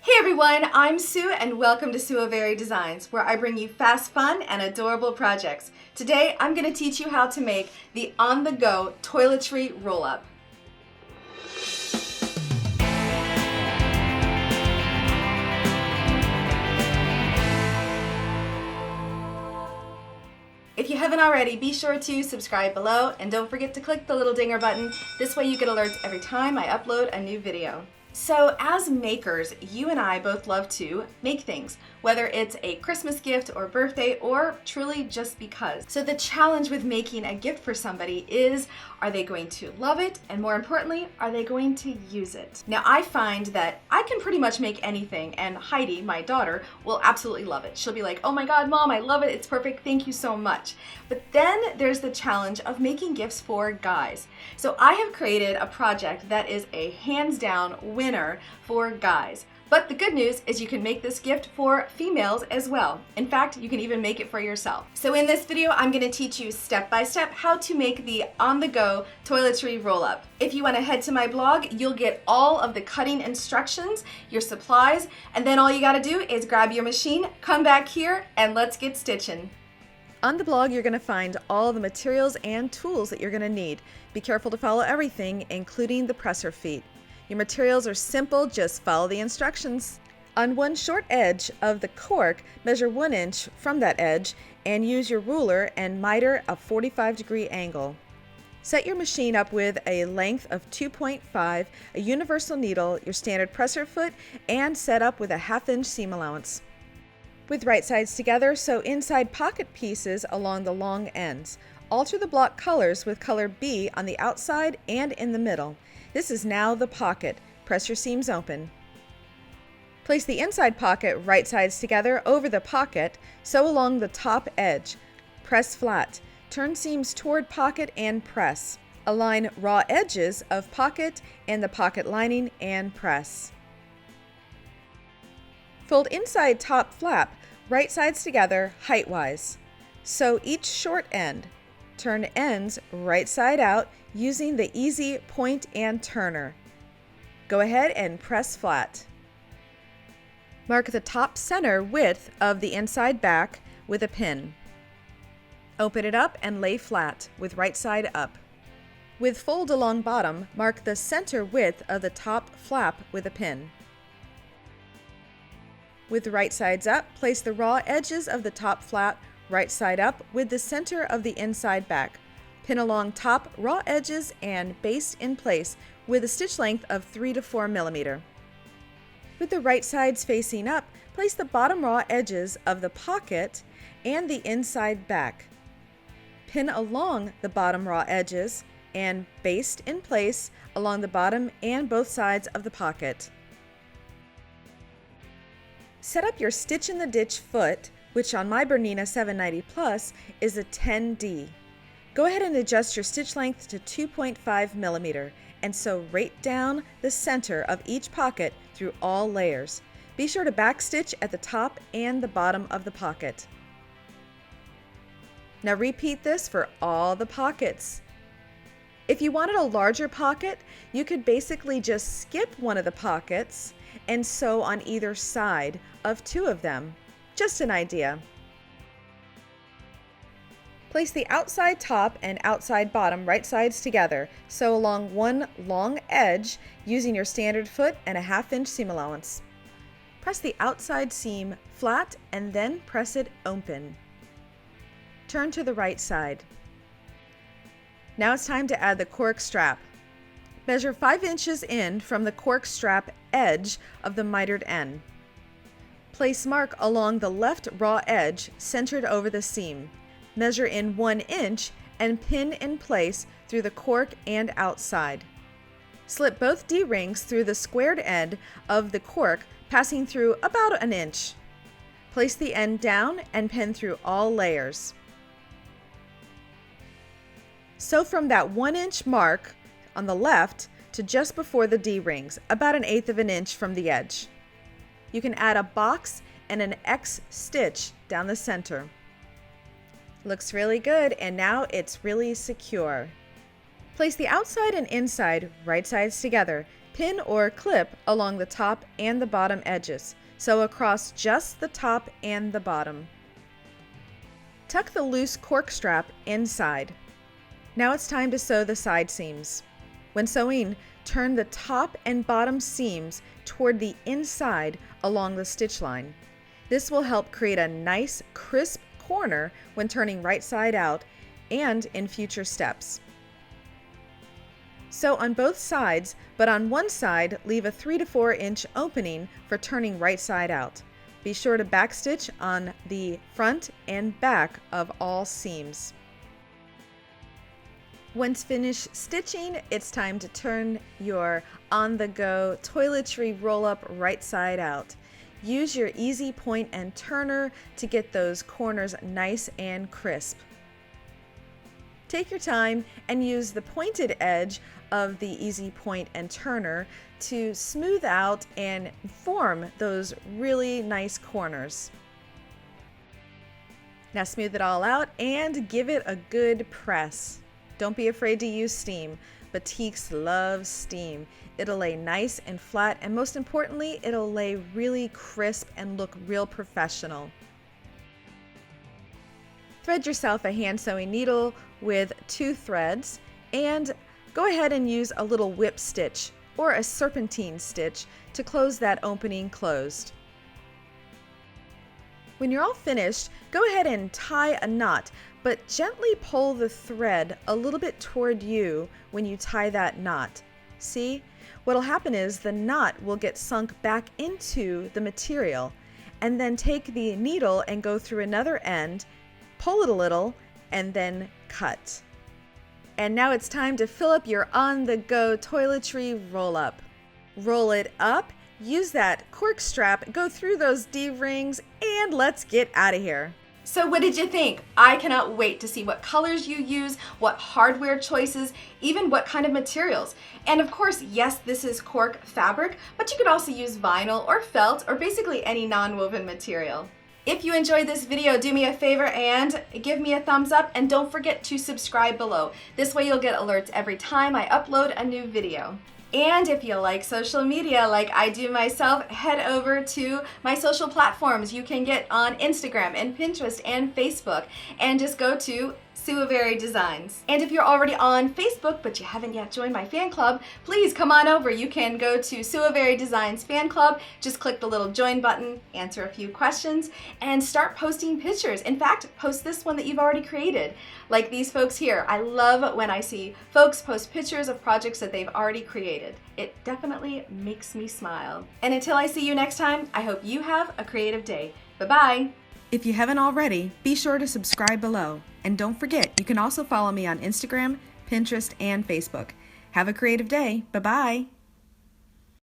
Hey everyone, I'm Sue and welcome to Sue Very Designs, where I bring you fast, fun, and adorable projects. Today I'm going to teach you how to make the on-the-go toiletry roll-up. If you haven't already, be sure to subscribe below and don't forget to click the little dinger button. This way you get alerts every time I upload a new video. So as makers, you and I both love to make things, whether it's a Christmas gift or birthday or truly just because. So the challenge with making a gift for somebody is, are they going to love it? And more importantly, are they going to use it? Now I find that I can pretty much make anything, and Heidi, my daughter, will absolutely love it. She'll be like, oh my God, Mom, I love it. It's perfect. Thank you so much. But then there's the challenge of making gifts for guys. So I have created a project that is a hands down winner for guys. But the good news is you can make this gift for females as well. In fact, you can even make it for yourself. So in this video, I'm going to teach you step by step how to make the on-the-go toiletry roll-up. If you want to head to my blog, you'll get all of the cutting instructions, your supplies, and then all you got to do is grab your machine, come back here, and let's get stitching. On the blog, you're going to find all the materials and tools that you're going to need. Be careful to follow everything, including the presser feet. Your materials are simple, just follow the instructions. On one short edge of the cork, measure 1 inch from that edge and use your ruler and miter a 45-degree angle. Set your machine up with a length of 2.5, a universal needle, your standard presser foot, and set up with a 1/2 inch seam allowance. With right sides together, sew inside pocket pieces along the long ends. Alter the block colors with color B on the outside and in the middle. This is now the pocket. Press your seams open. Place the inside pocket right sides together over the pocket, sew along the top edge. Press flat. Turn seams toward pocket and press. Align raw edges of pocket and the pocket lining and press. Fold inside top flap, right sides together height-wise. Sew each short end. Turn ends right side out using the easy point and turner. Go ahead and press flat. Mark the top center width of the inside back with a pin. Open it up and lay flat with right side up. With fold along bottom, mark the center width of the top flap with a pin. With the right sides up, place the raw edges of the top flap right side up with the center of the inside back. Pin along top raw edges and baste in place with a stitch length of 3 to 4 millimeter. With the right sides facing up, place the bottom raw edges of the pocket and the inside back. Pin along the bottom raw edges and baste in place along the bottom and both sides of the pocket. Set up your stitch in the ditch foot, which on my BERNINA 790 Plus is a 10D. Go ahead and adjust your stitch length to 2.5 millimeter and sew right down the center of each pocket through all layers. Be sure to backstitch at the top and the bottom of the pocket. Now repeat this for all the pockets. If you wanted a larger pocket, you could basically just skip one of the pockets and sew on either side of 2 of them. Just an idea. Place the outside top and outside bottom right sides together. Sew along one long edge using your standard foot and a 1/2 inch seam allowance. Press the outside seam flat and then press it open. Turn to the right side. Now it's time to add the cork strap. Measure 5 inches in from the cork strap edge of the mitered end. Place mark along the left raw edge centered over the seam. Measure in 1 inch and pin in place through the cork and outside. Slip both D-rings through the squared end of the cork, passing through about 1 inch. Place the end down and pin through all layers. Sew from that 1 inch mark on the left to just before the D-rings, about 1/8 of an inch from the edge. You can add a box and an X stitch down the center. Looks really good, and now it's really secure. Place the outside and inside right sides together. pin or clip along the top and the bottom edges, so across just the top and the bottom. Tuck the loose cork strap inside. Now it's time to sew the side seams. When sewing, turn the top and bottom seams toward the inside along the stitch line. This will help create a nice, crisp corner when turning right side out and in future steps. Sew on both sides, but on one side, leave a 3 to 4 inch opening for turning right side out. Be sure to backstitch on the front and back of all seams. Once finished stitching, it's time to turn your on-the-go toiletry roll-up right side out. Use your easy point and turner to get those corners nice and crisp. Take your time and use the pointed edge of the easy point and turner to smooth out and form those really nice corners. Now smooth it all out and give it a good press. Don't be afraid to use steam. Batiks love steam. It'll lay nice and flat, and most importantly, it'll lay really crisp and look real professional. Thread yourself a hand sewing needle with 2 threads and go ahead and use a little whip stitch or a serpentine stitch to close that opening closed. When you're all finished, go ahead and tie a knot, but gently pull the thread a little bit toward you when you tie that knot. See? What'll happen is the knot will get sunk back into the material, and then take the needle and go through another end, pull it a little, and then cut. And now it's time to fill up your on-the-go toiletry roll-up. Roll it up, use that cork strap, go through those D-rings, and let's get out of here. So what did you think? I cannot wait to see what colors you use, what hardware choices, even what kind of materials. And of course, yes, this is cork fabric, but you could also use vinyl or felt or basically any non-woven material. If you enjoyed this video, do me a favor and give me a thumbs up, and don't forget to subscribe below. This way you'll get alerts every time I upload a new video. And if you like social media like I do myself, head over to my social platforms. You can get on Instagram and Pinterest and Facebook, and just go to Suavery Designs. And if you're already on Facebook but you haven't yet joined my fan club, please come on over. You can go to Suavery Designs fan club, just click the little join button, answer a few questions, and start posting pictures. In fact, post this one that you've already created, like these folks here. I love when I see folks post pictures of projects that they've already created. It definitely makes me smile. And until I see you next time, I hope you have a creative day. Bye-bye. If you haven't already, be sure to subscribe below. And don't forget, you can also follow me on Instagram, Pinterest, and Facebook. Have a creative day. Bye-bye.